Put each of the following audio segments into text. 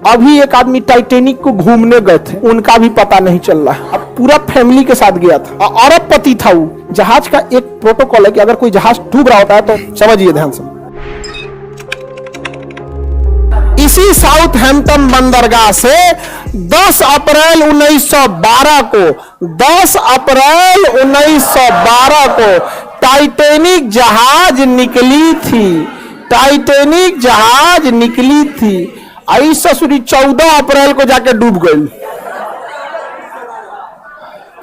अभी एक आदमी टाइटेनिक को घूमने गए थे, उनका भी पता नहीं चल रहा है। अब पूरा फैमिली के साथ गया था, अरबपति था वो। जहाज का एक प्रोटोकॉल है कि अगर कोई जहाज डूब रहा होता है तो समझिए ध्यान से, इसी साउथहैम्पटन बंदरगाह से 10 अप्रैल 1912 को 10 अप्रैल 1912 को टाइटेनिक जहाज निकली थी। टाइटेनिक जहाज निकली थी। आई ससुरी 14 अप्रैल को जाके डूब गई।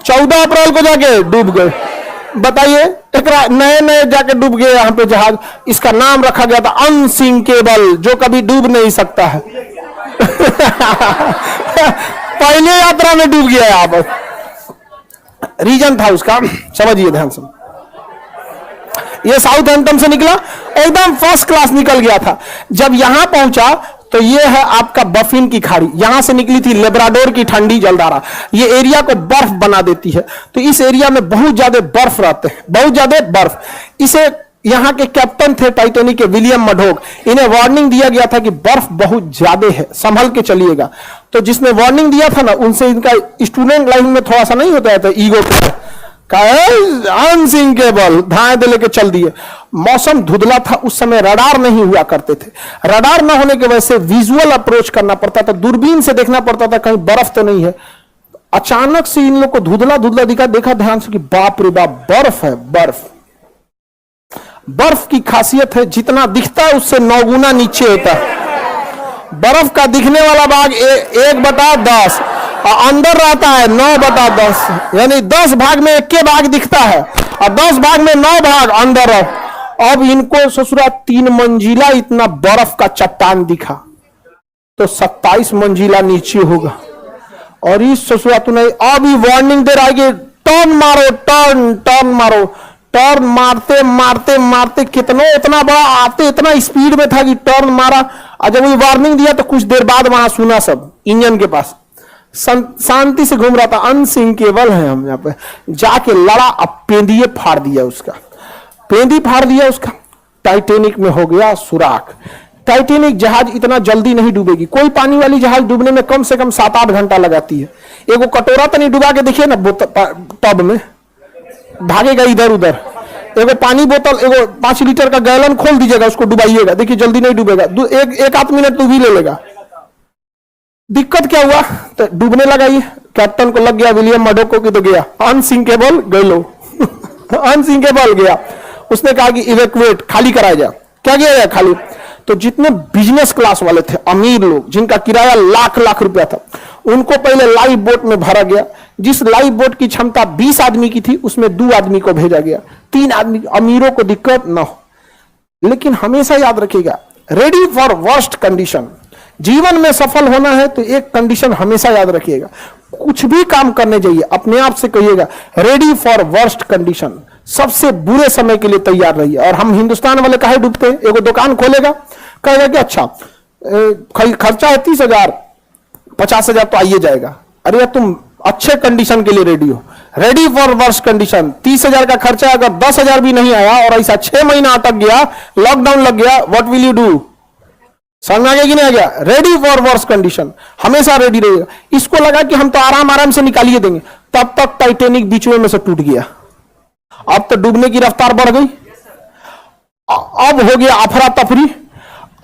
14 अप्रैल को जाके डूब गए। बताइए, एक नए नए जाके डूब गए यहाँ पे जहाज। इसका नाम रखा गया था अनसिंकेबल, जो कभी डूब नहीं सकता है। पहले यात्रा में डूब गया यहाँ पर। रीजन था उसका, समझिए ध्यान से। ये साउथहैम्पटन से निकला, एकदम फर्स्ट क्लास निकल गया था। जब यहां पहुंचा तो ये है आपका बफिन की खाड़ी, यहां से निकली थी लेब्राडोर की ठंडी जलधारा। ये एरिया को बर्फ बना देती है, तो इस एरिया में बहुत ज्यादा बर्फ रहते हैं, बहुत ज्यादा बर्फ। इसे यहां के कैप्टन थे टाइटेनिक के, विलियम मडोक, इन्हें वार्निंग दिया गया था कि बर्फ बहुत ज्यादा है, संभल के चलिएगा। तो जिसने वार्निंग दिया था ना, उनसे इनका स्टूडेंट लाइफ में थोड़ा सा नहीं होता है, तो ईगो अनसिंकेबल धाए दे लेके चल दिए। मौसम धुंधला था, उस समय रडार नहीं हुआ करते थे। रडार न होने की वजह से विजुअल अप्रोच करना पड़ता था, दूरबीन से देखना पड़ता था कहीं बर्फ तो नहीं है। अचानक से इन लोग को धुंधला धुंधला दिखा, देखा ध्यान से कि बाप रे बाप, बर्फ है। बर्फ बर्फ की खासियत है, जितना दिखता है उससे 9 गुना नीचे होता है। बर्फ का दिखने वाला भाग 1/10 और अंदर रहता है 9/10, यानी 10 भाग में 1 भाग दिखता है और 10 भाग में 9 भाग अंदर है। अब इनको ससुरा 3 मंजिला इतना बर्फ का चट्टान दिखा, तो 27 मंजिला नीचे होगा। और इस ससुरा तूने अभी वार्निंग दे रहा है कि टर्न मारो, टर्न टर्न मारो। टर्न मारते मारते मारते कितना इतना बड़ा आते इतना स्पीड में था कि टर्न मारा। और जब वो वार्निंग दिया तो कुछ देर बाद वहां सुना सब इंजन के पास शांति से घूम रहा था। अनसिंकेबल है हम यहाँ पे जाके लड़ा, अब पेंदिए फाड़ दिया उसका, पेंदी फाड़ दिया उसका। टाइटेनिक में हो गया सुराख। टाइटेनिक जहाज इतना जल्दी नहीं डूबेगी। कोई पानी वाली जहाज डूबने में कम से कम 7-8 घंटा लगाती है। एगो कटोरा तो नहीं डुबा के देखिए ना टब में, भागेगा इधर उधर। एगो पानी बोतल, एगो 5 लीटर का गैलन खोल दीजिएगा, उसको डुबाइएगा, देखिए जल्दी नहीं डूबेगा। एक आध मिनट तो भी ले लेगा। दिक्कत क्या हुआ, तो डूबने लगा। ये कैप्टन को लग गया विलियम मडोक को कि तो गया अनसिंकेबल, गलो अनसिंकेबल गया। उसने कहा कि इवैक्यूएट, खाली कराया जाए। क्या किया जाए, खाली। तो जितने बिजनेस क्लास वाले थे, अमीर लोग, जिनका किराया लाख लाख रुपया था, उनको पहले लाइफ बोट में भरा गया। जिस लाइफ बोट की क्षमता 20 आदमी की थी, उसमें 2 आदमी को भेजा गया। 3 आदमी, अमीरों को दिक्कत ना हो। लेकिन हमेशा याद रखिएगा, रेडी फॉर वर्स्ट कंडीशन। जीवन में सफल होना है तो एक कंडीशन हमेशा याद रखिएगा, कुछ भी काम करने जाइए अपने आप से कहिएगा रेडी फॉर वर्स्ट कंडीशन, सबसे बुरे समय के लिए तैयार रहिए। और हम हिंदुस्तान वाले काहे डूबते हैं, एगो दुकान खोलेगा, कहेगा कि अच्छा खर्चा है 30,000, 50,000 तो आइए जाएगा। अरे तुम अच्छे कंडीशन के लिए रेडी हो, रेडी फॉर वर्स्ट कंडीशन। 30,000 का खर्चा अगर 10,000 भी नहीं आया और ऐसा 6 महीना अटक गया, लॉकडाउन लग गया, व्हाट विल यू डू? समझ में आ गया कि नहीं आ गया? रेडी फॉर वर्स्ट कंडीशन, हमेशा रेडी रहेगा। इसको लगा कि हम तो आराम आराम से निकालिए देंगे, तब तक टाइटेनिक बीच में से टूट गया। अब तो डूबने की रफ्तार बढ़ गई, अब हो गया अफरा तफरी,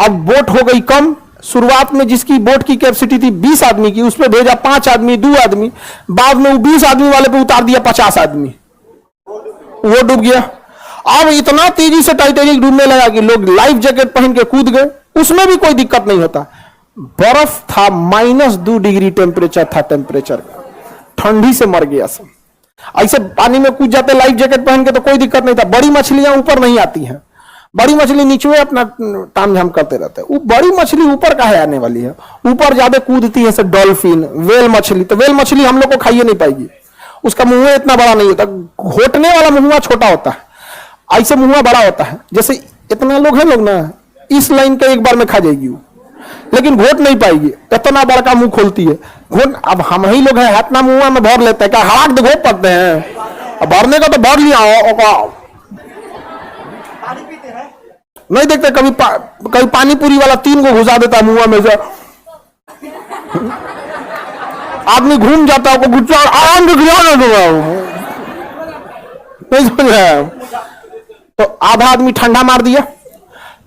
अब बोट हो गई कम। शुरुआत में जिसकी बोट की कैपेसिटी थी 20 आदमी की, उसमें भेजा 5 आदमी, 2 आदमी। बाद में वो 20 आदमी वाले पे उतार दिया 50 आदमी, वो डूब गया। अब इतना तेजी से टाइटेनिक डूबने लगा कि लोग लाइफ जैकेट पहन के कूद गए, उसमें भी कोई दिक्कत नहीं होता। बर्फ था, -2 डिग्री टेम्परेचर था, टेम्परेचर ठंडी से मर गया सब। ऐसे पानी में कूद जाते लाइफ जैकेट पहन के तो कोई दिक्कत नहीं था। बड़ी मछलियां ऊपर नहीं आती हैं, बड़ी मछली नीचे अपना ताम झाम करते रहते हैं। वो बड़ी मछली ऊपर काहे आने वाली है, ऊपर ज्यादा कूदती है, डॉल्फिन, वेल मछली। तो वेल मछली हम लोग को खाइए नहीं पाएगी, उसका मुंह इतना बड़ा नहीं होता, घोटने वाला मुंह छोटा होता है, ऐसे मुंह बड़ा होता है। जैसे इतना लोग हैं लोग ना, इस लाइन के एक बार में खा जाएगी वो, लेकिन घोट नहीं पाएगी, इतना बड़का मुंह खोलती है घोट। अब हम ही लोग हैं, हाथ ना मुंह में भर लेते हैं, क्या हड़ाक घोट पाते हैं? अब भरने का तो भर लिया, नहीं देखते कभी कभी पानी पूरी वाला 3 को घुसा देता मुंह में से। आदमी घूम जाता है, गुस्सा आराम से गिरा ना दूंगा, नहीं समझ रहे हैं? तो आधा आदमी ठंडा मार दिया,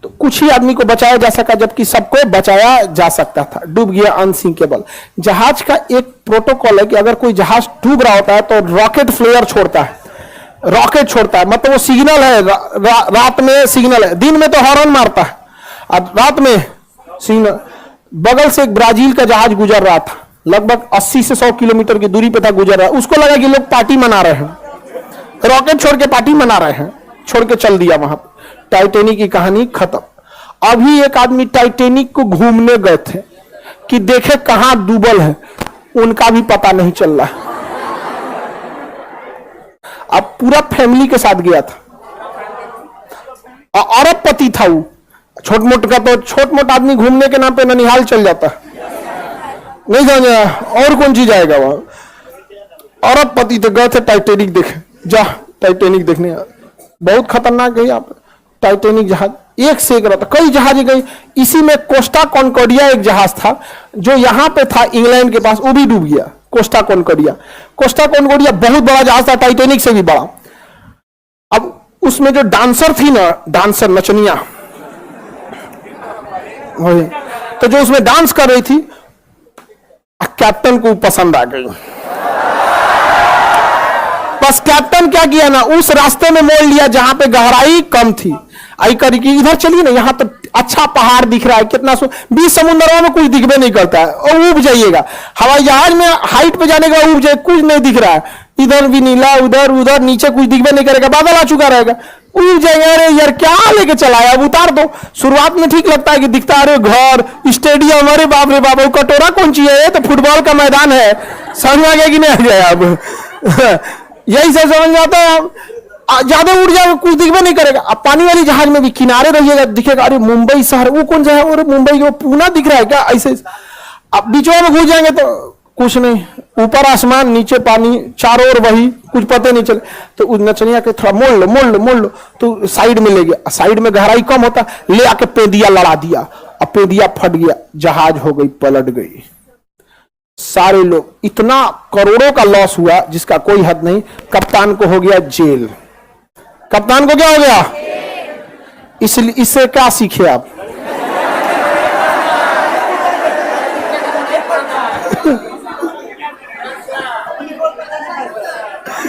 तो कुछ ही आदमी को बचाया जा सका, जबकि सबको बचाया जा सकता था। डूब गया अनसिंकेबल। जहाज का एक प्रोटोकॉल है कि अगर कोई जहाज डूब रहा होता है तो रॉकेट फ्लेयर छोड़ता है, रॉकेट छोड़ता है, मतलब वो सिग्नल है, रात में सिग्नल है, दिन में तो हॉर्न मारता है, और रात में सिग्नल। बगल से एक ब्राजील का जहाज गुजर रहा था, लगभग 80 से 100 किलोमीटर की दूरी पे था, गुजर रहा है। उसको लगा कि लोग पार्टी मना रहे हैं, रॉकेट छोड़ के पार्टी मना रहे हैं, छोड़ के चल दिया वहां पे। टाइटैनिक की कहानी खत्म। अभी एक आदमी टाइटैनिक को घूमने गए थे कि देखे कहां डूबल है, उनका भी पता नहीं चल रहा। अब पूरा फैमिली के साथ गया था, अरबपति था वो। छोट मोट का तो छोट मोट आदमी घूमने के नाम पे ननिहाल चल जाता, नहीं समझा? और कौन चीज आएगा वहां। अरबपति तो गए थे टाइटैनिक देखे, जा टाइटैनिक देखने। बहुत खतरनाक है यहाँ पे टाइटैनिक जहाज, एक से एक रहता, कई जहाज गई। इसी में कोस्टा कॉन्कॉर्डिया एक जहाज था जो यहाँ पे था इंग्लैंड के पास, वो भी डूब गया। कोस्टा कॉन्कॉर्डिया, कोस्टा कॉन्कॉर्डिया बहुत बड़ा जहाज था, टाइटैनिक से भी बड़ा। अब उसमें जो डांसर थी ना, डांसर नचनिया, तो जो उसमें डांस कर रही थी, कैप्टन को पसंद आ गई। बस कैप्टन क्या किया ना, उस रास्ते में मोड़ लिया जहां पे गहराई कम थी। आई करी कि इधर चलिए ना, यहां तो अच्छा पहाड़ दिख रहा है, कितना 20 समुद्रों में कुछ दिखबे नहीं करता है, और उब जाइएगा। हवाई जहाज में हाइट पे जाने का उब जाए, कुछ नहीं दिख रहा है, इधर भी नीला, उधर उधर नीचे कुछ दिखबे नहीं करेगा, बादल आ चुका रहेगा, उब जाएगा। अरे यार क्या लेके चला है, अब उतार दो। शुरुआत में ठीक लगता है कि दिखता है, अरे घर, स्टेडियम, अरे बाप रे बाप, कटोरा कौन चीज है, तो फुटबॉल का मैदान है। समझ में आ गया कि नहीं आ गया? अब यही सब समझ में आता है। ज्यादा उड़ जाएगा, कुछ दिखबे नहीं करेगा। अब पानी वाली जहाज में भी किनारे रहिएगा, दिखेगा अरे मुंबई शहर, वो कौन सा है, और मुंबई वो पूना दिख रहा है क्या, ऐसे। अब बीचों में घुस जाएंगे तो कुछ नहीं, ऊपर आसमान, नीचे पानी, चारों ओर वही, कुछ पता नहीं चले। तो उस नचनिया के थोड़ा मोड़ लो, मोड़ लो, मोड़ लो, तो साइड में ले गया। साइड में गहराई कम होता, ले आके पेदिया लड़ा दिया, अब पेदिया फट गया, जहाज हो गई, पलट गई। सारे लोग, इतना करोड़ों का लॉस हुआ जिसका कोई हद नहीं। कप्तान को हो गया जेल। कप्तान को क्या हो गया? इसलिए इससे क्या सीखे आप?